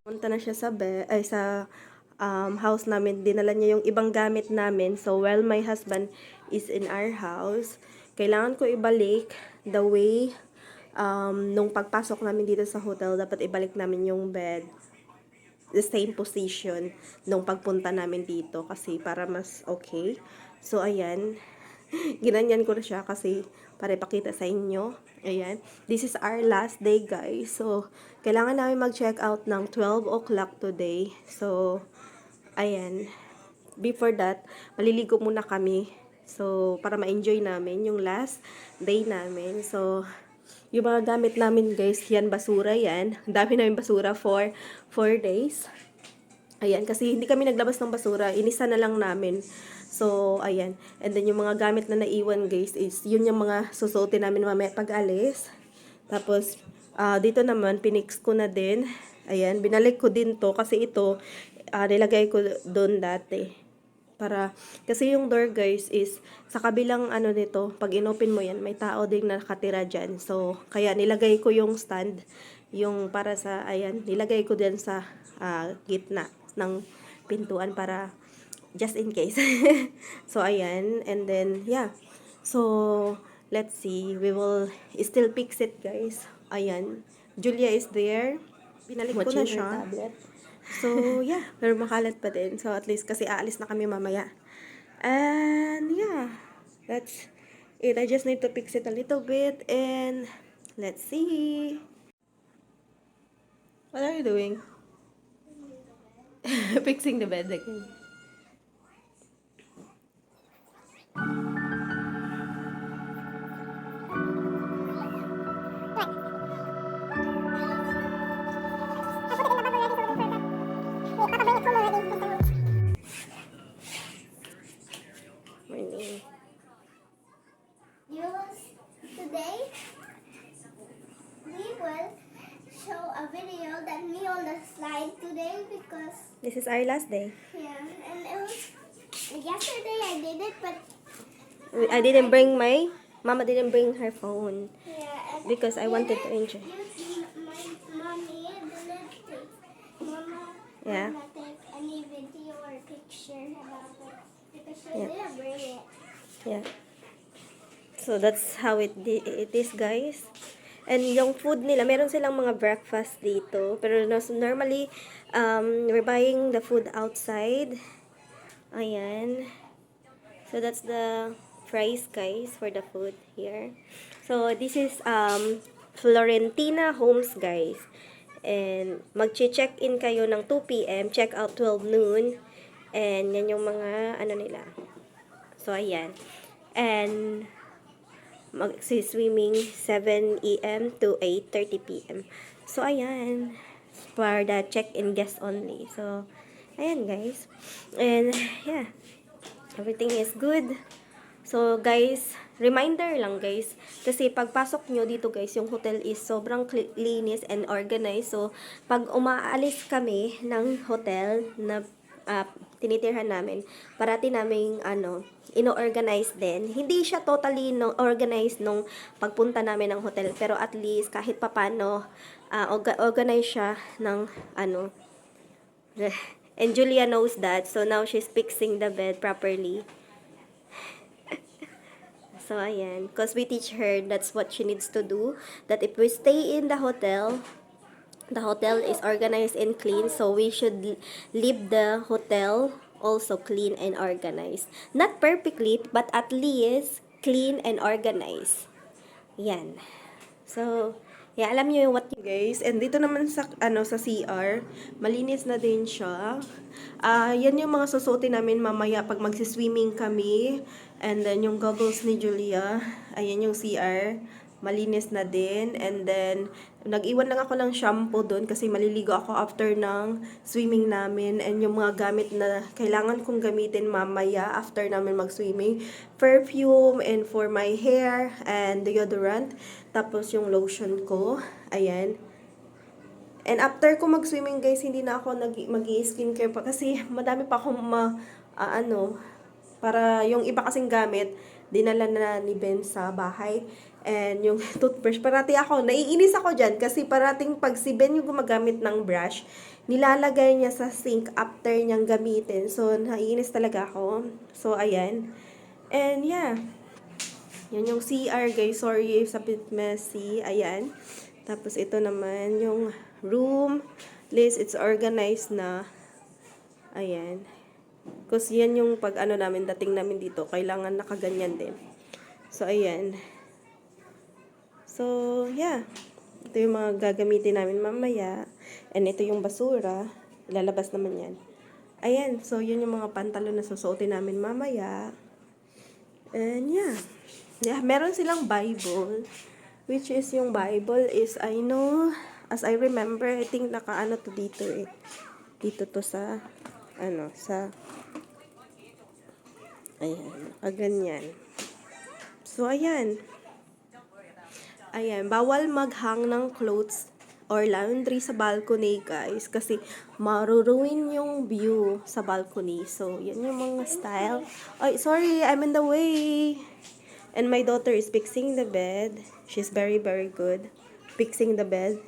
Punta na siya sa house namin. Dinala niya yung ibang gamit namin. So, while my husband is in our house, kailangan ko ibalik the way nung pagpasok namin dito sa hotel, dapat ibalik namin yung bed the same position nung pagpunta namin dito kasi para mas okay. So, ayan. Ginanyan ko na siya kasi para ipakita sa inyo. Ayan. This is our last day, guys. So, kailangan namin mag-check out ng 12 o'clock today. So, ayan. Before that, maliligo muna kami. So, para ma-enjoy namin yung last day namin. So, yung mga gamit namin, guys, yan, basura yan. Ang dami namin basura for 4 days. Ayan, kasi hindi kami naglabas ng basura. Inisa na lang namin. So, ayan. And then, yung mga gamit na naiwan, guys, is yun yung mga susuotin namin mamaya pag-alis. Tapos, dito naman, pinix ko na din. Ayan, binalik ko din to kasi ito, nilagay ko doon dati. Kasi yung door, guys, is sa kabilang ano nito, pag inopen mo yan, may tao ding nakatira dyan. So, kaya nilagay ko yung stand, yung para sa, ayan, nilagay ko din sa gitna ng pintuan para just in case. So, ayan. And then, yeah. So, let's see. We will still fix it, guys. Ayan. Julia is there. Pinalik ko na siya. So, yeah. Pero makalat pa din. So, at least kasi aalis na kami mamaya. And, yeah. That's it. I just need to fix it a little bit. And, let's see. What are you doing? Fixing the bed again. Morning. Today we will show a video that me on the slide today because This is our last day. yeah, and it was yesterday I did it, but I didn't bring Mama didn't bring her phone yeah, and because I wanted to enjoy. my mommy didn't take Yeah. Mama take any video or picture about it because she Yeah. didn't bring it. Yeah. So that's how it is, guys. And yung food nila, meron silang mga breakfast dito. Pero normally, we're buying the food outside. Ayan. So that's the price, guys, for the food here. So this is Florentina Homes, guys. And mag-check-in kayo ng 2 p.m., check out 12 noon. And yan yung mga ano nila. So ayan. And mag-swimming 7 a.m. to 8:30 p.m. So ayan. For the check-in guests only. So ayan, guys. And yeah. Everything is good. So, guys, reminder lang, guys. Kasi pagpasok nyo dito, guys, yung hotel is sobrang linis and organized. So, pag umaalis kami ng hotel na tinitirhan namin, parati naming, ino-organize din. Hindi siya totally organized nung pagpunta namin ng hotel. Pero at least, kahit papano, organize siya ng, and Julia knows that. So, now she's fixing the bed properly. So, ayan. Because we teach her that's what she needs to do. That if we stay in the hotel is organized and clean. So, we should leave the hotel also clean and organized. Not perfectly, but at least clean and organized. Yan. So, yeah, alam niyo what you guys. And dito naman sa sa CR, malinis na din siya. Yan yung mga susuotin namin mamaya pag magsi-swimming kami. And then yung goggles ni Julia, ayan yung CR, malinis na din. And then nag-iwan lang ako ng shampoo doon kasi maliligo ako after ng swimming namin. And yung mga gamit na kailangan kong gamitin mamaya after namin mag-swimming, perfume and for my hair and deodorant. Tapos yung lotion ko, ayan. And after ko mag-swimming, guys, hindi na ako mag-i-skincare pa kasi madami pa akong para yung iba kasing gamit, dinala na ni Ben sa bahay. And yung toothbrush, parati ako, naiinis ako dyan kasi parating pag si Ben yung gumagamit ng brush, nilalagay niya sa sink after niyang gamitin. So, naiinis talaga ako. So, ayan. And yeah, yan yung CR guys. Sorry sa bit messy. Ayan. Tapos ito naman yung room. At least it's organized na. Ayan. Kasi yan yung pag ano namin, dating namin dito. Kailangan nakaganyan din. So, ayan. So, yeah. Ito yung mga gagamitin namin mamaya. And ito yung basura. Ilalabas naman yan. Ayan. So, yun yung mga pantalon na susuotin namin mamaya. And yeah. Yeah, meron silang Bible. Which is yung Bible is, I know, as I remember, I think nakaano to dito eh. Dito to sa, ano, sa, ayan, nakaganyan. So, ayan. Ayan, bawal maghang ng clothes or laundry sa balcony, guys. Kasi, maruruin yung view sa balcony. So, yan yung mga style. Ay, sorry, I'm in the way. And my daughter is fixing the bed. She's very, very good fixing the bed.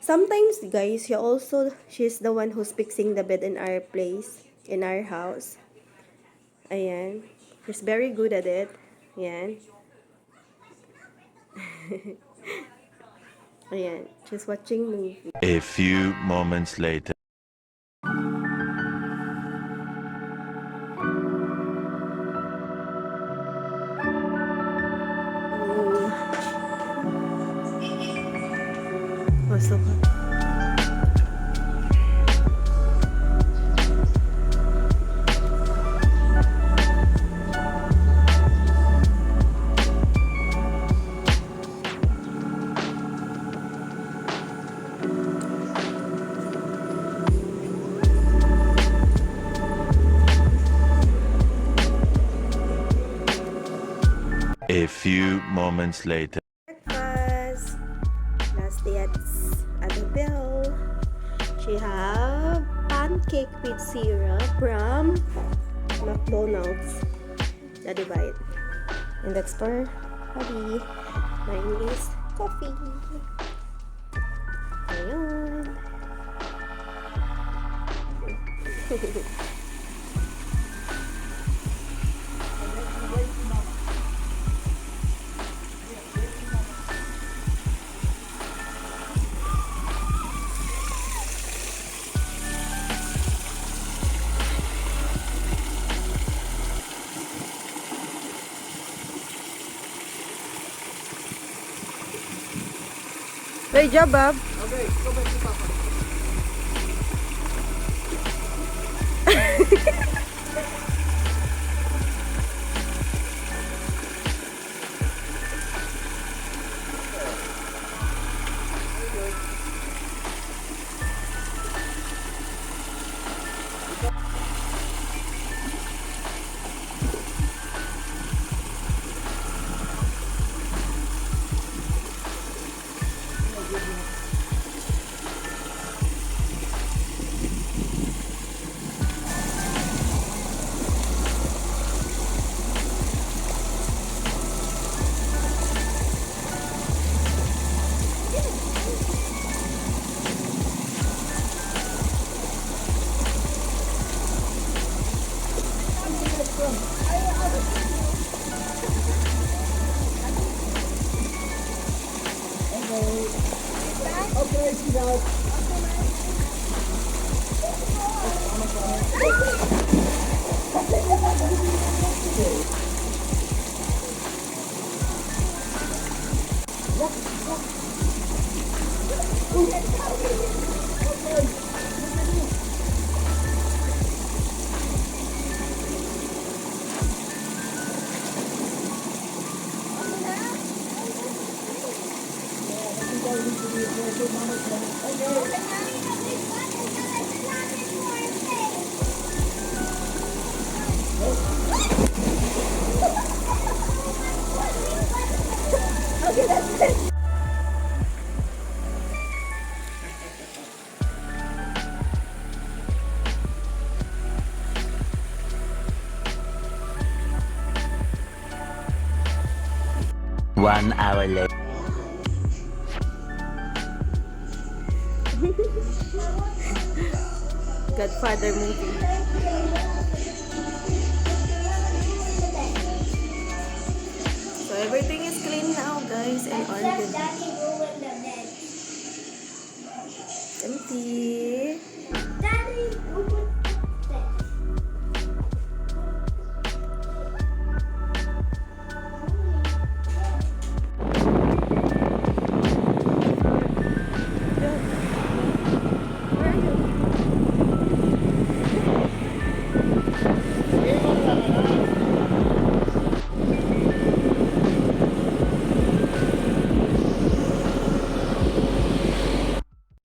Sometimes, guys, she's the one who's fixing the bed in our place, in our house. Ayan. She's very good at it. Ayan. Ayan. She's watching movie. A few moments later. Pasok ka. A few moments later. Breakfast. Last day at Annabelle. She have pancake with syrup from McDonald's. Daddy bite. And that's for Hubby. Mine is coffee. Ayun. Great job, Bob. Okay, go back to Papa. Okay, sweetheart. 1 hour later. Godfather movie. So everything is clean now, guys, and Except ordered. Daddy ruined the bed. Empty. Daddy ruined the bed. Where are you?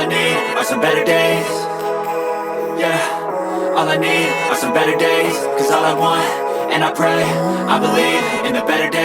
I need are some better days. Yeah, all I need are some better days. Cause all I want, and I pray, I believe in the better days.